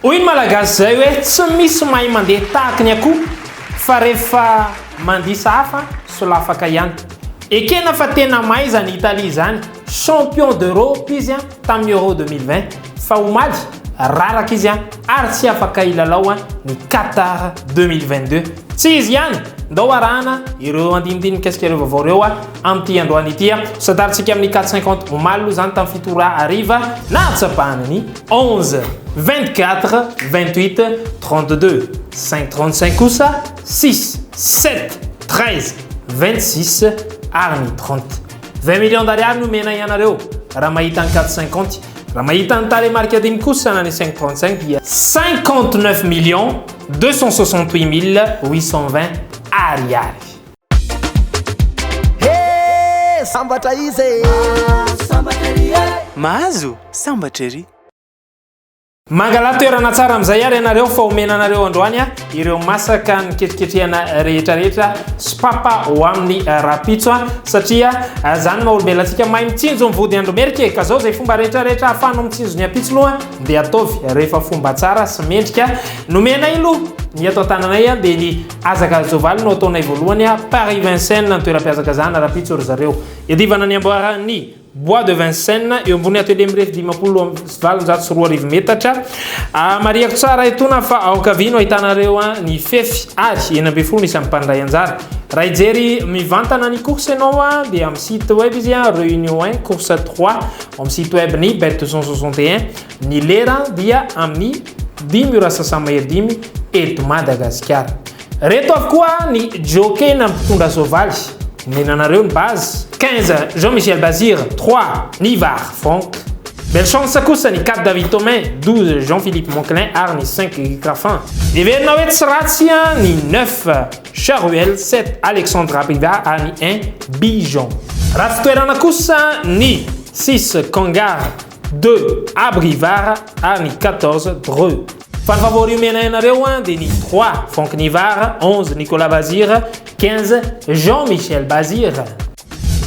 Hoy ny malagasy zay hoe tsy misy mahay mandeha tahaka ny akoho fa rehefa mandisa hafa solafaka ihany. Ekena fa tena mahay zany Italie zany, champion d'Europe izy tamin'ny Euro 2020 fa omaly raraka izy ary tsy afaka ilalao ny Qatar 2022. Tsy izy ihany ndao arahana ireo andinidiniky asika ireo vaovao reo amin'ity androany ity sadaritsika amin'ny 450 omaly aloha zany tamin'ny fito ariva na tsapahana ny 11 24 28 32 535 kosa 6 7 13 26 ary ny 30 20 millions d'ariary no mena ianareo raha mahita ny 450. Raha mahita ny telemarque adiny kosa na ny 535 dia 59 millions 268 820 ariary. Hey, sambatra izy. Mahazo sambatra ery. Mangala toerana tsara amin'izay ary ianareo fa omena anareo androany ireo masaka ny ketriketrehana rehetrarehetra sy papa ho amin'ny rapitso satria zany maha-olombelontsika mahay mitsinjo mivody andro merika ka zao zay fomba rehetrarehetra ahafahanao mitsinjo ny apitso aloha dia ataovy rehefa fomba tsara sy mendrika nomena ilo ny atao tananay dia ny azaka zovaly no ataonay voalohany Paris Vincennes ny toeram-piazakazahana rapitso ry zareo iadivana ny amboarany Bois de Vincennes eo ambony atelier mirefy 570 metatra. Mariako tsara etona fa aokavino ahitanareo ny fefy ary enambe folo misy amin'ny mpandray anjara. Raha ijery mivantana ny course ianao dia amin'ny site web izy Réunion 1 course 3 amin'ny site web ny Bet 261 ny lera dia amin'ny 10:30 eto Madagasikara. Reto avokoa ny jockey na mpitondra soavaly. Menanareo ny base 15 Jean-Michel Bazir, 3 Nivar Franck. Belle chance kosa ny 4 David Thomain, 12 Jean-Philippe Monclin ary ny 5 Guy Crafin. Everina hoe tsy ratsy ny 9 Charuel, 7 Alexandre Abiva ary ny 1 Bijon. Ratsy toerana kosa ny 6 Kangar, 2 Abrivar ary ny 14 Dreux. Fanfavori mena ianareo dia ny 3 Franck Nivar, 11 Nicolas Bazir, 15 Jean-Michel Bazir.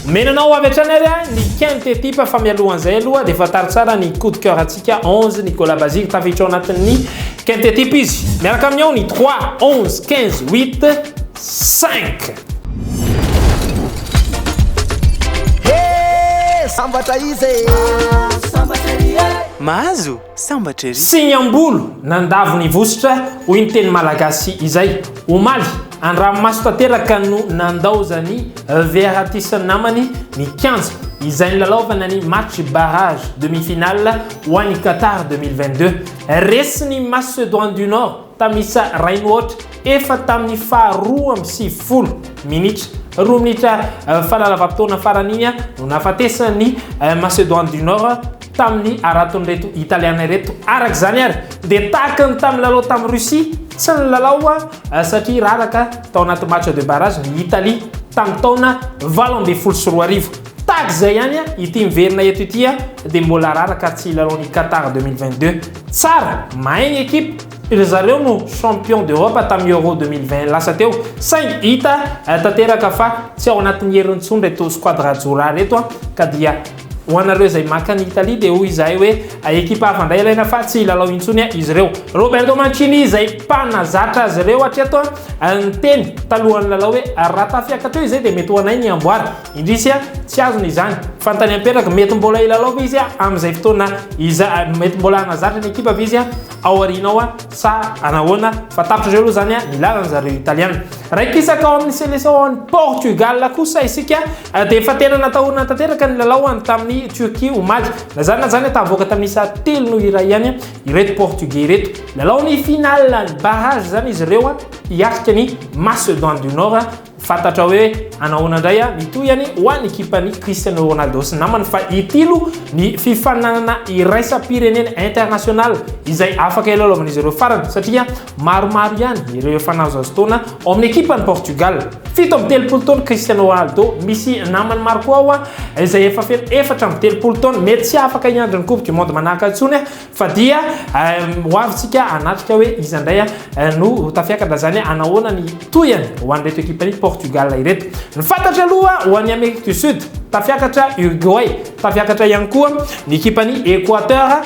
Menanao avy hatrany ny quinte type fa mialohan'izay aloha dia fatary tsara ny coup de cœur atsika 11 Nicolas Bazir tafiditra ao anatin'ny quinte type izy. Miaraka amin'ny ao ny 3 11 15 8 5. Hey, sambatra izy. Mahazo sambatra ery. Signambolo nandavo ny vosotra hoy ny teny malagasy izay omaly andranomaso tanteraka no nandaozany VRT namany ny 15 izay nilalaovana ny match barrage demi-finale ho an'ny Qatar 2022. Resy ny Macédoine du Nord tamisa rainy ohatra efa tamin'ny faharoa amby 70 minitra. 2 minitra fahalalava-potoana faran'iny no nafatesany Macédoine du Nord tamin'ny araton'ireto italiana ireto. Araka zany ary dia tahaka ny tamin'ny lalao tamin'ny Russie tsy nilalao satria raraka tao anaty match de barrage ny Italie tamin'ny taona 2014. Tahaka izay ihany ity miverina eto ity dia mbola raraka tsy ilalao ny Qatar 2022. Tsara mahay ny ekipe ry zareo no champion d'Europe tamin'ny Euro 2020 lasa teo saingy hita tanteraka fa tsy ao anatin'ny herintsony reto squadra azzurra reto ka dia ho anareo izay maka ny Italie dia hoy izay hoe ekipa hafa indray ilaina fa tsy ilalao intsony izy ireo. Roberto Mancini izay mpanazatra azy ireo hatreto ny teny talohan'ny lalao hoe raha tafiakatra eo izay dia mety ho anay ny amboara indrisy tsy azony izany fantany amperaka mety mbola ilalao izy amin'izay fotoana mety mbola hanazatra ny ekipa izy ao arinao sa anahoana fa tapitra ireo aloha zany ny lalana zareo italiana. Raha kisaka ao amin'ny sélection Portugal kosa isika dia efa tena natahorana tanteraka ny lalao tamin'ny Turquie omaly na zany atavoaka tamin'ny isa 3 no iray ihany ireto portugais ireto. Lalao ny finale ny barrage zany izy ireo hiatrika ny Macédoine du Nord. Fantatra hoe anahoana indray mitoyany ho an'ny ekipany Cristiano Ronaldo sy namany fa itilo ny fifananana iraisam-pirenena international izay afaka ilalaovan'izy ireo farany satria maromaro ihany ireo efa nahazo azo taona ao amin'ny ekipany Portugal. 7 taona Cristiano Ronaldo misy namany maro koa ao izay efa feno 4 taona mety tsy afaka hiandry ny coupe du monde manahaka intsony fa dia ho avintsika anatrika hoe izy indray no tafiakatra zany anahoana ny toyany ho an'ireto ekipany Portugal ireto. Ny fantatra aloha ho an'ny Amérique du Sud tafiakatra Uruguay, tafiakatra ihany koa ny ekipany Équateur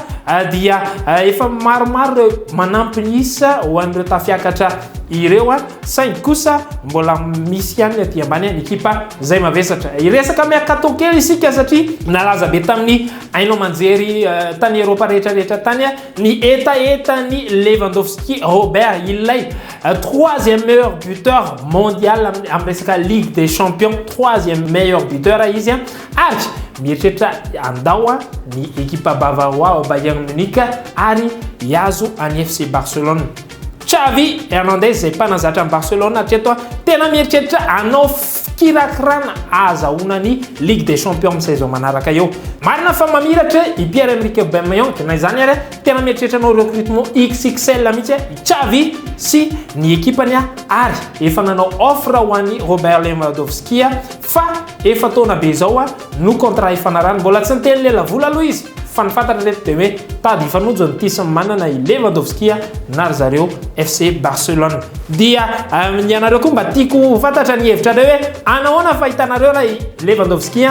dia efa maromaro manampy isa ho an'ireo tafiakatra ireo saingy kosa mbola misy ihany aty ambany ny ekipa zay mavesatra. Iresaka miakatao kely isika satria nalaza be tamin'ny ainao manjery tany Eropa rehetrarehetra tany ny etaetany Lewandowski Robert ilay troisième meilleur buteur mondial amin'ny resaka Ligue des Champions, troisième meilleur buteur izy ary mieritreritra andao ny ekipa bavaroa Bayern Munich ary hiazo any FC Barcelone. Xavi Hernandez zay mpanazatra amin'ny Barcelone hatreto tena mieritreritra anao kirakirana azahoana ny Ligue des Champions saison manaraka eo. Marina fa mamiratra i Pierre-Emerick Aubameyang na izany ary tena mieritreritra anao recrutement XXL mihitsy i Xavi sy ny ekipany ary efa nanao offre ho an'ny Robert Lewandowski fa efa taona be zao no contrat ifanarany mbola tsy niteny lela vola aloha izy fa ny fantatra reto dia hoe tady ifanonjo ny tisy manana i Lewandowski na ry zareo FC Barcelone. Dia ny anareo koa mba tiako fantatra ny hevitra reo hoe anahoana fahitanareo raha Lewandowski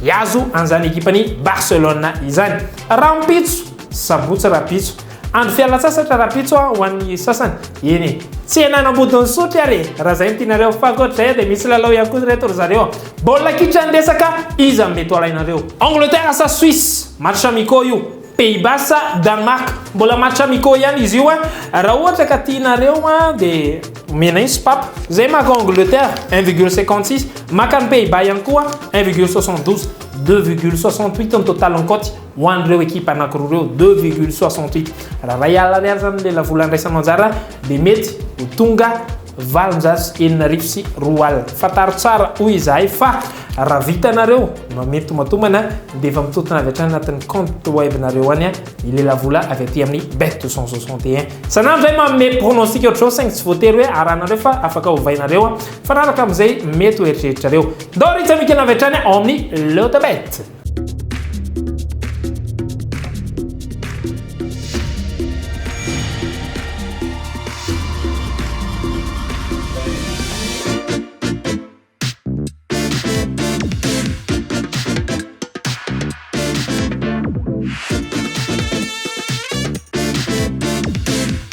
hiazo an'izany ekipany Barcelone izany. Rampitso sabotsy rapitso andro fialatsasatra rapitso ho an'ny sasany eny tsy enanambodiny sotry ary raha zay ntianareo fa koatr'izay dia misy lalao ihany koa reto ry zareo baolina kitra ndresaka iza mety ho alainareo. Angleterre sa Suisse match amico io, Pays-Bas Danemark mbola match amico ihany izy io raha ohatra ka tianareo dia mena iny spap zay maka Angleterre 1,56 maka ny Pays-Bas ihany koa 1,72 2,68 ny total ankoty ho an'ireo ekipa anankiroa reo 2,68 raha ray alina ary zany lela vola andraisanao anjara dia mety ho tonga 7,4 fataro tsara hoy izahay fa raha vitanareo mety tomatomana dia efa mitotona avy hatrany anatin'ny compte webnareo any ilela vola avy aty amin'ny bet 261 sanandro zay manome pronostic ohatrao saingy tsy voatery hoe arahanareo fa afaka hovainareo fanaraka amin'izay mety ho eritreritrareo ndao ritsy mikena avy hatrany ao amin'ny Lotobet.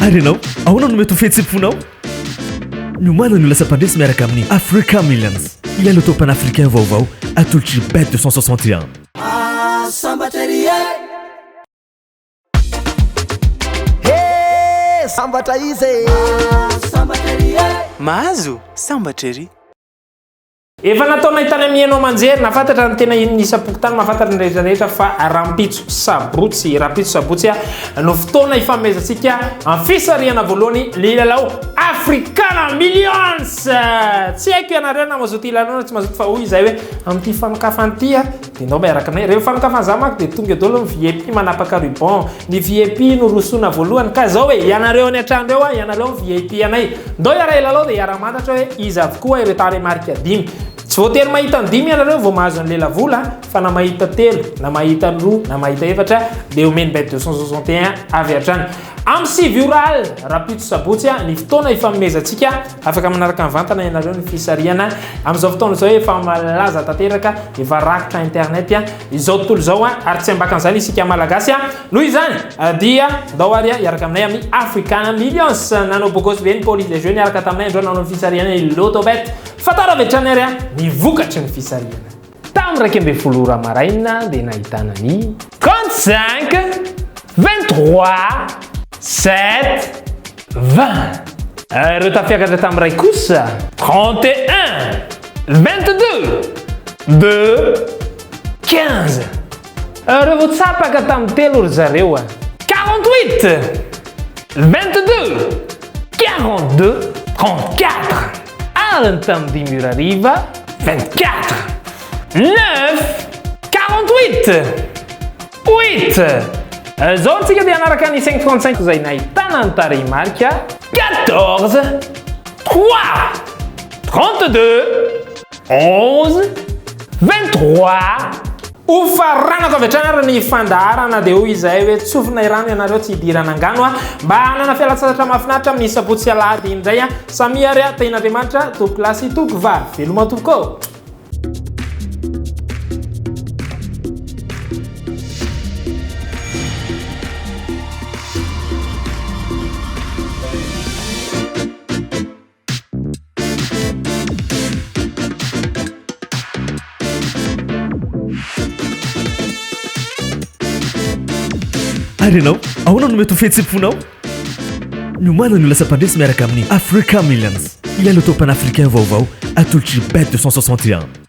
Arenao, ahoana no mety ho fihetsem-ponao? Miomana no lasa mpandresy miaraka amin'ny Africa Millions. Ilay loto pan-africain vaovao atolotry bet 261. Sambatra izy mahazo sambatra ery. Efa nataona hitany amin'ianao manjery nafantatra ny tena nisapokotany mahafantatra ny rehetrarehetra fa rampitso sabotsy rapitso sabotsy no fotoana ifamezatsika amin'ny fisarihana voalohany lalao Africana Millions. Tsy haiko ianareo na mazoto ilanao tsy mazoto fa hoy izay hoe amin'ity fanokafany ity dia ndao miaraka aminay rehefa fanokafany za manko dia tonga daholo ny VIP manapaka ruban ny VIP no rosoana voalohany ka zao hoe ianareo any an-trandreo ianareo VIP anay ndao iara ilalao dia iara-mantatra hoe izy avokoa ireo tare marika 10 tsy voatery mahita ny 10 ianareo vao mahazo ny lela vola fa na mahita 3 na mahita 2 na mahita 4 dia omeny bet 261 avy hatrany amin'ny Sivural rapitso sabotsy ny fotoana ifamezatsika afaka manaraka mivantana ianareo ny fisarihana amin'izao fotoana izao efa malaza tanteraka efa rakotra internet izao tontolo izao ary tsy ambakan'izany isika malagasy noho izany dia ndao ary iaraka aminay amin'ny Africana Millions nanao bokosy be ny police des jeunes iaraka taminay andreo nanao ny fisarihana ny Lotobet fatara vetrany ary nivokatry ny fisarihana tamin'ny raika amby folo ora maraina dia nahitana ny 45 23 7 20 ireo tafiakatra tamin'ny ray kosa 31 22 2 15 ireo vao tsapaka tamin'ny telo ry zareo 48 22 42 34 ary ny tamin'ny dimy ora hariva 24 9 48 8 zao antsika dia anaraka ny 535 izay nahitana ny tarehimarika 14 3 32 11 23 Ofaranako avy hatrany ny fandaharana dia hoy izay hoe tsofina irano ianareo tsy hidirana angano mba hanana fialan-tsasatra mahafinaritra amin'ny sabotsy alahady indray samy ary ten'Andriamanitra toko lasy toko vavy veloma toko. Arenao, ahoana no mety ho fihetsem-ponao? Miomana ny lasa mpandresy miaraka amin'ny Africa Millions. Ilaina tao panafricain vaovao atolotry Bet 261.